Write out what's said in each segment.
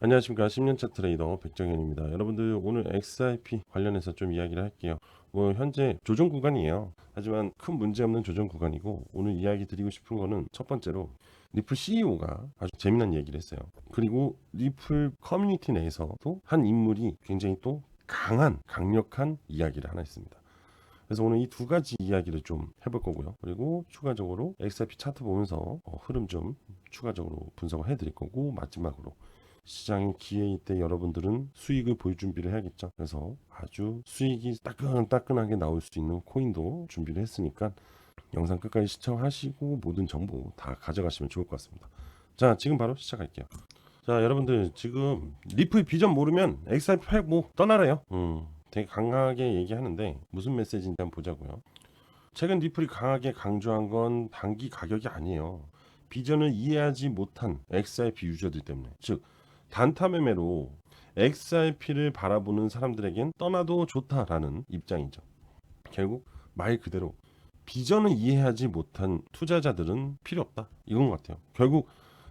안녕하십니까. 10년차 트레이더 백정현입니다. 여러분들 오늘 XRP 관련해서 좀 이야기를 할게요. 현재 조정 구간이에요. 하지만 큰 문제 없는 조정 구간이고, 오늘 이야기 드리고 싶은 거는 첫 번째로 리플 CEO가 아주 재미난 얘기를 했어요. 그리고 리플 커뮤니티 내에서도 한 인물이 굉장히 또 강력한 이야기를 하나 했습니다. 그래서 오늘 이 두 가지 이야기를 좀 해볼 거고요. 그리고 추가적으로 XRP 차트 보면서 흐름 좀 추가적으로 분석을 해드릴 거고, 마지막으로 시장의 기회일 때 여러분들은 수익을 볼 준비를 해야겠죠. 그래서 아주 수익이 따끈따끈하게 나올 수 있는 코인도 준비를 했으니까 영상 끝까지 시청하시고 모든 정보 다 가져가시면 좋을 것 같습니다. 자, 지금 바로 시작할게요. 자, 여러분들 지금 리플 비전 모르면 XRP 팔고 떠나래요. 되게 강하게 얘기하는데 무슨 메시지인지 한번 보자고요. 최근 리플이 강하게 강조한 건 단기 가격이 아니에요. 비전을 이해하지 못한 XRP 유저들 때문에. 즉 단타 매매로 XRP를 바라보는 사람들에겐 떠나도 좋다라는 입장이죠. 결국 말 그대로 비전을 이해하지 못한 투자자들은 필요 없다, 이건 것 같아요. 결국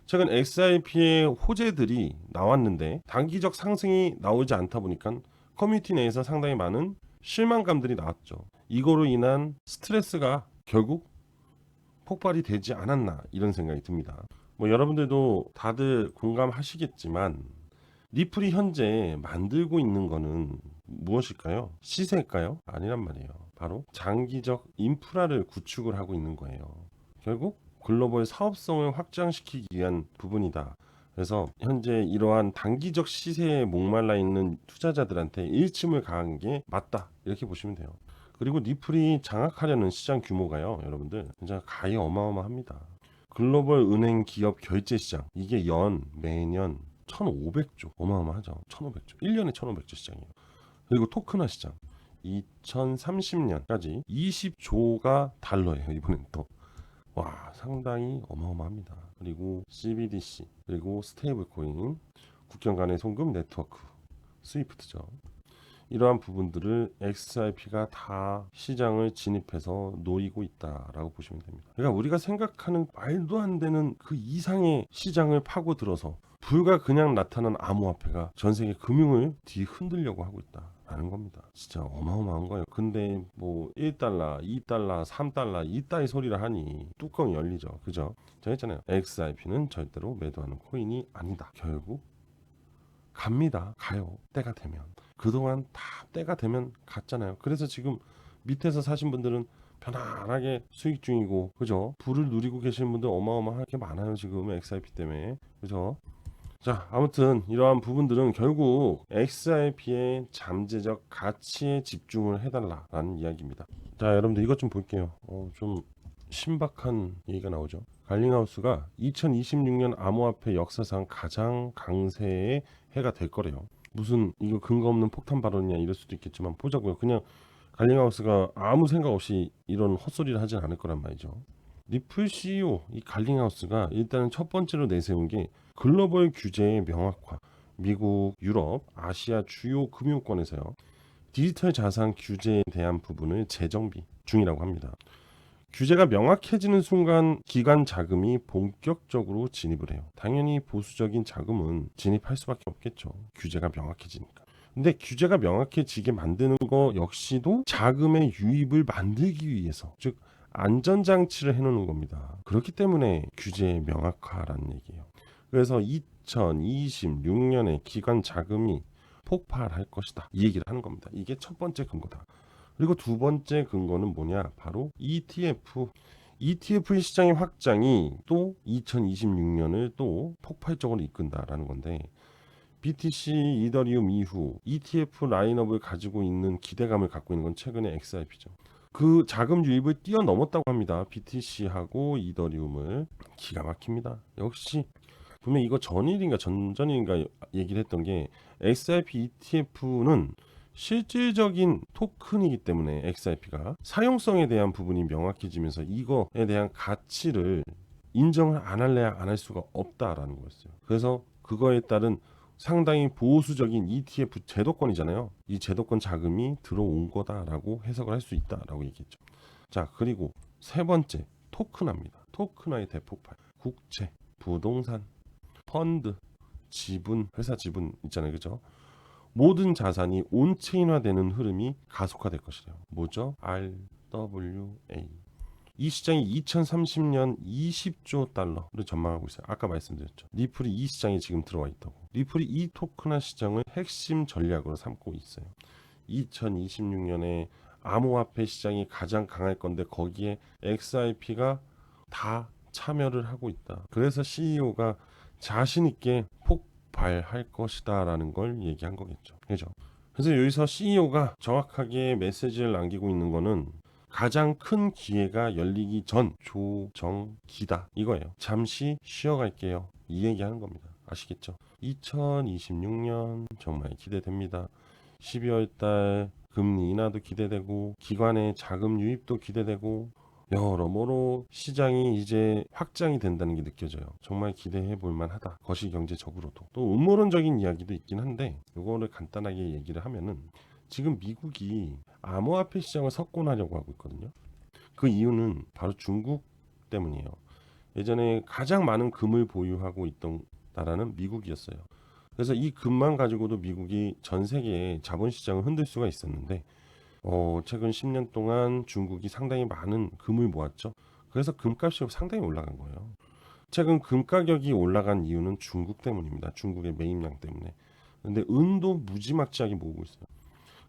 최근 XRP의 호재들이 나왔는데 단기적 상승이 나오지 않다 보니까 커뮤니티 내에서 상당히 많은 실망감들이 나왔죠. 이거로 인한 스트레스가 결국 폭발이 되지 않았나, 이런 생각이 듭니다. 여러분들도 다들 공감하시겠지만 리플이 현재 만들고 있는 거는 무엇일까요? 시세일까요? 아니란 말이에요. 바로 장기적 인프라를 구축을 하고 있는 거예요. 결국 글로벌 사업성을 확장시키기 위한 부분이다. 그래서 현재 이러한 단기적 시세에 목말라 있는 투자자들한테 일침을 가한 게 맞다, 이렇게 보시면 돼요. 그리고 리플이 장악하려는 시장 규모가요, 여러분들 진짜 가히 어마어마합니다. 글로벌 은행 기업 결제 시장, 이게 매년 1,500조, 어마어마하죠. 1,500조, 1년에 1,500조 시장이에요. 그리고 토큰화 시장, 2030년까지 20조가 달러예요. 이번엔 또 상당히 어마어마합니다. 그리고 CBDC, 그리고 스테이블 코인, 국경 간의 송금 네트워크, 스위프트죠. 이러한 부분들을 XRP가 다 시장을 진입해서 노리고 있다라고 보시면 됩니다. 그러니까 우리가 생각하는 말도 안 되는 그 이상의 시장을 파고들어서 불과 그냥 나타난 암호화폐가 전 세계 금융을 뒤흔들려고 하고 있다라는 겁니다. 진짜 어마어마한 거예요. 근데 1달러, 2달러, 3달러 이따위 소리를 하니 뚜껑이 열리죠. 그죠? 제가 했잖아요. XRP는 절대로 매도하는 코인이 아니다. 결국 갑니다. 가요. 때가 되면. 그동안 다 때가 되면 갔잖아요. 그래서 지금 밑에서 사신 분들은 편안하게 수익 중이고, 그죠? 부를 누리고 계시는 분들 어마어마하게 많아요. 지금 XRP 때문에. 그죠? 자, 아무튼 이러한 부분들은 결국 XRP의 잠재적 가치에 집중을 해달라라는 이야기입니다. 자, 여러분들 이것 좀 볼게요. 좀 신박한 얘기가 나오죠. 갈링하우스가 2026년 암호화폐 역사상 가장 강세의 해가 될 거래요. 무슨 이거 근거 없는 폭탄 발언이냐 이럴 수도 있겠지만 보자고요. 그냥 갈링하우스가 아무 생각 없이 이런 헛소리를 하진 않을 거란 말이죠. 리플 CEO 이 갈링하우스가 일단은 첫 번째로 내세운 게 글로벌 규제의 명확화. 미국, 유럽, 아시아 주요 금융권에서요, 디지털 자산 규제에 대한 부분을 재정비 중이라고 합니다. 규제가 명확해지는 순간 기관 자금이 본격적으로 진입을 해요. 당연히 보수적인 자금은 진입할 수밖에 없겠죠. 규제가 명확해지니까. 근데 규제가 명확해지게 만드는 거 역시도 자금의 유입을 만들기 위해서, 즉 안전장치를 해놓는 겁니다. 그렇기 때문에 규제의 명확화라는 얘기예요. 그래서 2026년에 기관 자금이 폭발할 것이다, 이 얘기를 하는 겁니다. 이게 첫 번째 근거다. 그리고 두 번째 근거는 뭐냐? 바로 ETF. ETF 시장의 확장이 또 2026년을 또 폭발적으로 이끈다라는 건데, BTC, 이더리움 이후 ETF 라인업을 가지고 있는 기대감을 갖고 있는 건 최근에 XRP죠. 그 자금 유입을 뛰어넘었다고 합니다. BTC하고 이더리움을. 기가 막힙니다. 역시 분명 이거 전일인가 전전일인가 얘기를 했던 게, XRP ETF는 실질적인 토큰이기 때문에 XRP가 사용성에 대한 부분이 명확해지면서 이거에 대한 가치를 인정을 안 할래야 안 할 수가 없다라는 거였어요. 그래서 그거에 따른 상당히 보수적인 ETF 제도권이잖아요. 이 제도권 자금이 들어온 거다라고 해석을 할 수 있다라고 얘기했죠. 자, 그리고 세 번째, 토큰화입니다. 토큰화의 대폭발. 국채, 부동산, 펀드, 지분, 회사 지분 있잖아요. 그죠? 모든 자산이 온체인화되는 흐름이 가속화될 것이래요. 뭐죠? RWA. 이 시장이 2030년 20조 달러를 전망하고 있어요. 아까 말씀드렸죠. 리플이 이 시장에 지금 들어와 있다고. 리플이 이 토큰화 시장을 핵심 전략으로 삼고 있어요. 2026년에 암호화폐 시장이 가장 강할 건데 거기에 XRP가 다 참여를 하고 있다. 그래서 CEO가 자신 있게 폭발할 것이다라는 걸 얘기한 거겠죠. 그죠? 그래서 여기서 CEO가 정확하게 메시지를 남기고 있는 거는 가장 큰 기회가 열리기 전 조정기다 이거예요. 잠시 쉬어갈게요. 이 얘기하는 겁니다. 아시겠죠? 2026년 정말 기대됩니다. 12월 달 금리 인하도 기대되고 기관의 자금 유입도 기대되고 여러모로 시장이 이제 확장이 된다는 게 느껴져요. 정말 기대해 볼 만하다. 거시경제적으로도. 또 음모론적인 이야기도 있긴 한데 이거를 간단하게 얘기를 하면은 지금 미국이 암호화폐 시장을 석권하려고 하고 있거든요. 그 이유는 바로 중국 때문이에요. 예전에 가장 많은 금을 보유하고 있던 나라는 미국이었어요. 그래서 이 금만 가지고도 미국이 전 세계의 자본시장을 흔들 수가 있었는데 최근 10년 동안 중국이 상당히 많은 금을 모았죠. 그래서 금값이 상당히 올라간 거예요. 최근 금 가격이 올라간 이유는 중국 때문입니다. 중국의 매입량 때문에. 근데 은도 무지막지하게 모으고 있어요.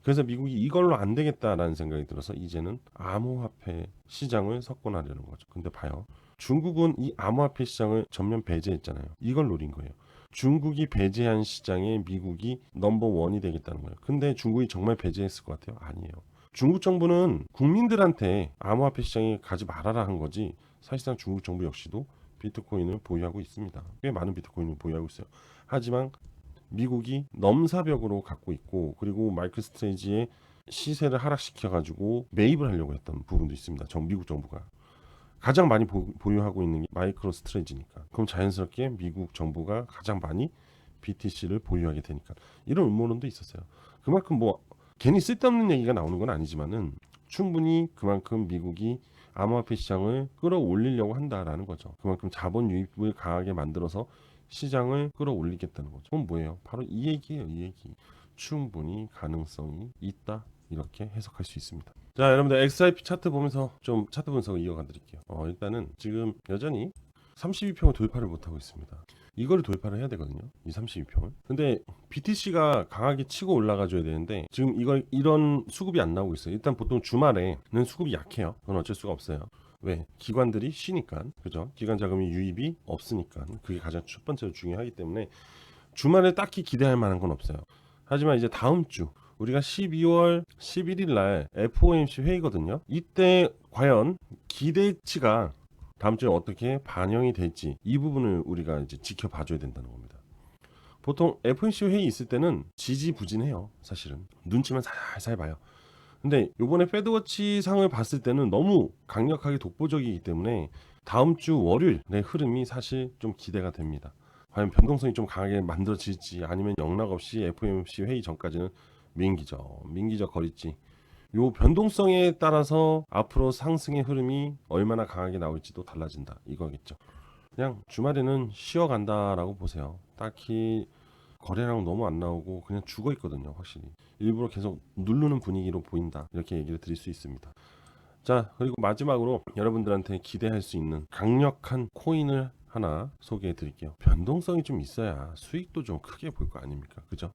그래서 미국이 이걸로 안 되겠다라는 생각이 들어서 이제는 암호화폐 시장을 석권하려는 거죠. 근데 봐요. 중국은 이 암호화폐 시장을 전면 배제했잖아요. 이걸 노린 거예요. 중국이 배제한 시장에 미국이 넘버원이 되겠다는 거예요. 근데 중국이 정말 배제했을 것 같아요? 아니에요. 중국 정부는 국민들한테 암호화폐 시장에 가지 말아라 한 거지 사실상 중국 정부 역시도 비트코인을 보유하고 있습니다. 꽤 많은 비트코인을 보유하고 있어요. 하지만 미국이 넘사벽으로 갖고 있고 그리고 마이클 스트레이지의 시세를 하락시켜가지고 매입을 하려고 했던 부분도 있습니다. 미국 정부가. 가장 많이 보유하고 있는 게 마이크로 스트레이지니까. 그럼 자연스럽게 미국 정부가 가장 많이 BTC를 보유하게 되니까. 이런 음모론도 있었어요. 그만큼 뭐 괜히 쓸데없는 얘기가 나오는 건 아니지만은 충분히 그만큼 미국이 암호화폐 시장을 끌어올리려고 한다라는 거죠. 그만큼 자본 유입을 강하게 만들어서 시장을 끌어올리겠다는 거죠. 그럼 뭐예요? 바로 이 얘기예요. 이 얘기. 충분히 가능성이 있다. 이렇게 해석할 수 있습니다. 자, 여러분들 XRP 차트 보면서 좀 차트 분석을 이어가 드릴게요. 일단은 지금 여전히 32평을 돌파를 못하고 있습니다. 이거를 돌파를 해야 되거든요. 이 32평을. 근데 BTC가 강하게 치고 올라가 줘야 되는데 지금 이런 수급이 안 나오고 있어요. 일단 보통 주말에는 수급이 약해요. 그건 어쩔 수가 없어요. 왜? 기관들이 쉬니까. 그죠? 기관 자금이 유입이 없으니까. 그게 가장 첫 번째로 중요하기 때문에 주말에 딱히 기대할 만한 건 없어요. 하지만 이제 다음 주 우리가 12월 11일 날 FOMC 회의거든요. 이때 과연 기대치가 다음 주에 어떻게 반영이 될지 이 부분을 우리가 이제 지켜봐줘야 된다는 겁니다. 보통 FOMC 회의 있을 때는 지지부진해요. 사실은 눈치만 살살 봐요. 근데 이번에 패드워치 상을 봤을 때는 너무 강력하게 독보적이기 때문에 다음 주 월요일의 흐름이 사실 좀 기대가 됩니다. 과연 변동성이 좀 강하게 만들어질지 아니면 영락 없이 FOMC 회의 전까지는 민기적 거리지. 요 변동성에 따라서 앞으로 상승의 흐름이 얼마나 강하게 나올지도 달라진다 이거겠죠. 그냥 주말에는 쉬어간다라고 보세요. 딱히 거래량 너무 안 나오고 그냥 죽어 있거든요. 확실히 일부러 계속 누르는 분위기로 보인다 이렇게 얘기를 드릴 수 있습니다. 자, 그리고 마지막으로 여러분들한테 기대할 수 있는 강력한 코인을 하나 소개해 드릴게요. 변동성이 좀 있어야 수익도 좀 크게 볼 거 아닙니까? 그죠?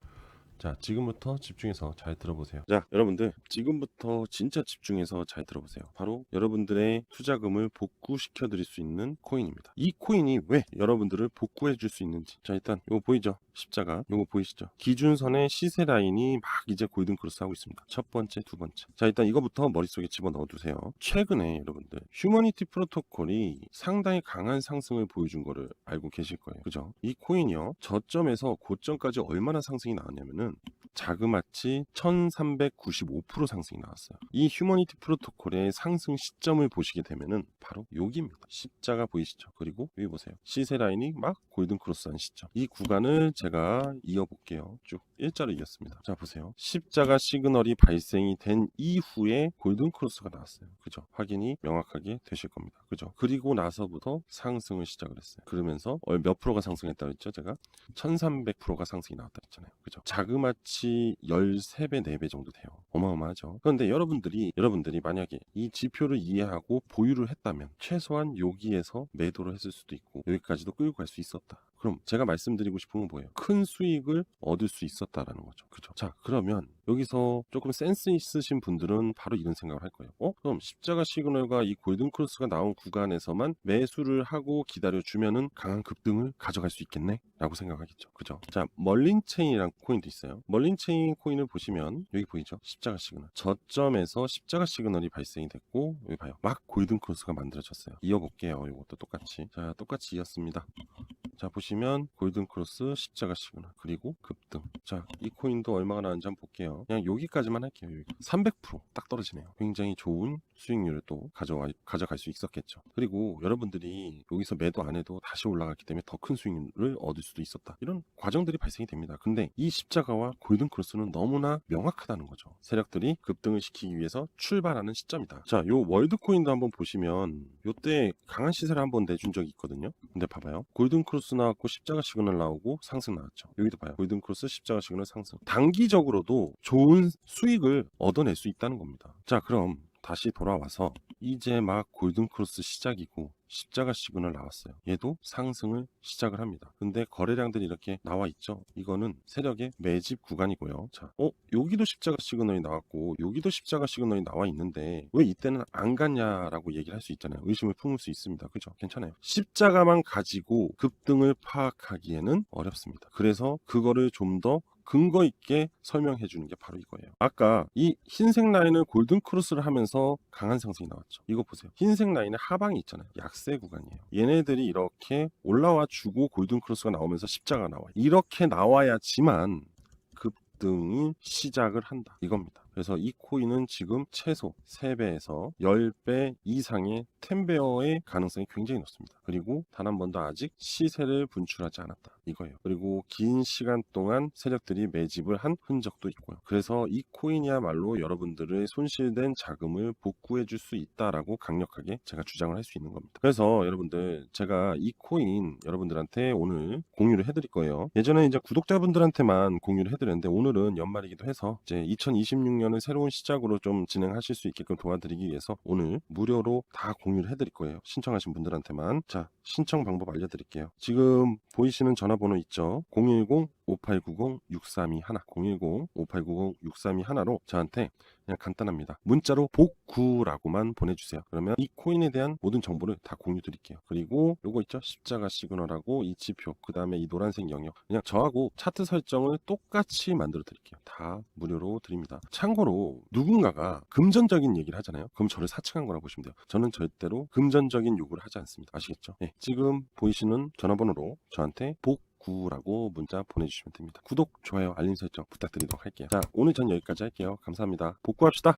자, 지금부터 집중해서 잘 들어보세요. 자, 여러분들 지금부터 진짜 집중해서 잘 들어보세요. 바로 여러분들의 투자금을 복구시켜 드릴 수 있는 코인입니다. 이 코인이 왜 여러분들을 복구해 줄 수 있는지. 자, 일단 이거 보이죠? 십자가. 이거 보이시죠? 기준선의 시세 라인이 막 이제 골든 크로스 하고 있습니다. 첫 번째, 두 번째. 자, 일단 이거부터 머릿속에 집어넣어 두세요. 최근에 여러분들 휴머니티 프로토콜이 상당히 강한 상승을 보여준 거를 알고 계실 거예요. 그죠? 이 코인이요. 저점에서 고점까지 얼마나 상승이 나왔냐면은 자그마치 1395% 상승이 나왔어요. 이 휴머니티 프로토콜의 상승 시점을 보시게 되면은 바로 여기입니다. 십자가 보이시죠? 그리고 여기 보세요. 시세 라인이 막 골든 크로스한 시점. 이 구간을 제가 이어볼게요. 쭉. 일자로 이겼습니다. 자 보세요. 십자가 시그널이 발생이 된 이후에 골든 크로스가 나왔어요. 그죠? 확인이 명확하게 되실 겁니다. 그죠? 그리고 나서부터 상승을 시작을 했어요. 그러면서 몇 프로가 상승했다고 했죠? 제가 1300%가 상승이 나왔다 했잖아요. 그죠? 자그마치 13배, 4배 정도 돼요. 어마어마하죠. 그런데 여러분들이 만약에 이 지표를 이해하고 보유를 했다면 최소한 여기에서 매도를 했을 수도 있고 여기까지도 끌고 갈 수 있었다. 그럼 제가 말씀드리고 싶은 건 뭐예요? 큰 수익을 얻을 수 있었다라는 거죠. 그죠? 자, 그러면 여기서 조금 센스 있으신 분들은 바로 이런 생각을 할 거예요. 그럼 십자가 시그널과 이 골든 크로스가 나온 구간에서만 매수를 하고 기다려주면은 강한 급등을 가져갈 수 있겠네? 라고 생각하겠죠. 그죠? 자, 멀린체인이라는 코인도 있어요. 멀린체인 코인을 보시면 여기 보이죠? 십자가 시그널. 저점에서 십자가 시그널이 발생이 됐고 여기 봐요. 막 골든 크로스가 만들어졌어요. 이어볼게요. 이것도 똑같이. 자, 똑같이 이었습니다. 자 보시면 골든크로스 십자가 시그널 그리고 급등. 자 이 코인도 얼마가 나왔는지 한번 볼게요. 그냥 여기까지만 할게요. 여기 300%딱 떨어지네요. 굉장히 좋은 수익률을 또 가져갈 수 있었겠죠. 그리고 여러분들이 여기서 매도 안 해도 다시 올라갔기 때문에 더 큰 수익률을 얻을 수도 있었다. 이런 과정들이 발생이 됩니다. 근데 이 십자가와 골든크로스는 너무나 명확하다는 거죠. 세력들이 급등을 시키기 위해서 출발하는 시점이다. 자 요 월드코인도 한번 보시면 요때 강한 시세를 한번 내준 적이 있거든요. 근데 봐봐요. 골든크로스 나왔고 십자가 시그널 나오고 상승 나왔죠. 여기도 봐요. 골든크로스 십자가 시그널 상승. 단기적으로도 좋은 수익을 얻어낼 수 있다는 겁니다. 자 그럼 다시 돌아와서 이제 막 골든크로스 시작이고 십자가 시그널 나왔어요. 얘도 상승을 시작을 합니다. 근데 거래량들이 이렇게 나와 있죠. 이거는 세력의 매집 구간이고요. 자, 여기도 십자가 시그널이 나왔고 여기도 십자가 시그널이 나와 있는데 왜 이때는 안 갔냐라고 얘기를 할 수 있잖아요. 의심을 품을 수 있습니다. 그죠? 괜찮아요. 십자가만 가지고 급등을 파악하기에는 어렵습니다. 그래서 그거를 좀 더 근거 있게 설명해 주는 게 바로 이거예요. 아까 이 흰색 라인을 골든 크로스를 하면서 강한 상승이 나왔죠. 이거 보세요. 흰색 라인의 하방이 있잖아요. 약세 구간이에요. 얘네들이 이렇게 올라와 주고 골든 크로스가 나오면서 십자가 나와요. 이렇게 나와야지만 급등이 시작을 한다. 이겁니다. 그래서 이 코인은 지금 최소 3배에서 10배 이상의 10배어의 가능성이 굉장히 높습니다. 그리고 단 한 번도 아직 시세를 분출하지 않았다. 이거예요. 그리고 긴 시간 동안 세력들이 매집을 한 흔적도 있고요. 그래서 이 코인이야말로 여러분들의 손실된 자금을 복구해 줄 수 있다라고 강력하게 제가 주장을 할 수 있는 겁니다. 그래서 여러분들 제가 이 코인 여러분들한테 오늘 공유를 해드릴 거예요. 예전에 이제 구독자분들한테만 공유를 해드렸는데 오늘은 연말이기도 해서 이제 2026년을 새로운 시작으로 좀 진행하실 수 있게끔 도와드리기 위해서 오늘 무료로 다 공유를 해드릴 거예요. 신청하신 분들한테만. 자, 신청 방법 알려드릴게요. 지금 보이시는 전화번호 있죠? 010-5890-6321 010-5890-6321로 저한테 그냥 간단합니다. 문자로 복구라고만 보내주세요. 그러면 이 코인에 대한 모든 정보를 다 공유 드릴게요. 그리고 요거 있죠? 십자가 시그널하고 이 지표, 그 다음에 이 노란색 영역, 그냥 저하고 차트 설정을 똑같이 만들어 드릴게요. 다 무료로 드립니다. 참고로 누군가가 금전적인 얘기를 하잖아요. 그럼 저를 사칭한 거라고 보시면 돼요. 저는 절대로 금전적인 요구를 하지 않습니다. 아시겠죠? 네, 지금 보이시는 전화번호로 저한테 복구라고 문자 보내주시면 됩니다. 구독, 좋아요, 알림 설정 부탁드리도록 할게요. 자, 오늘 전 여기까지 할게요. 감사합니다. 복구합시다.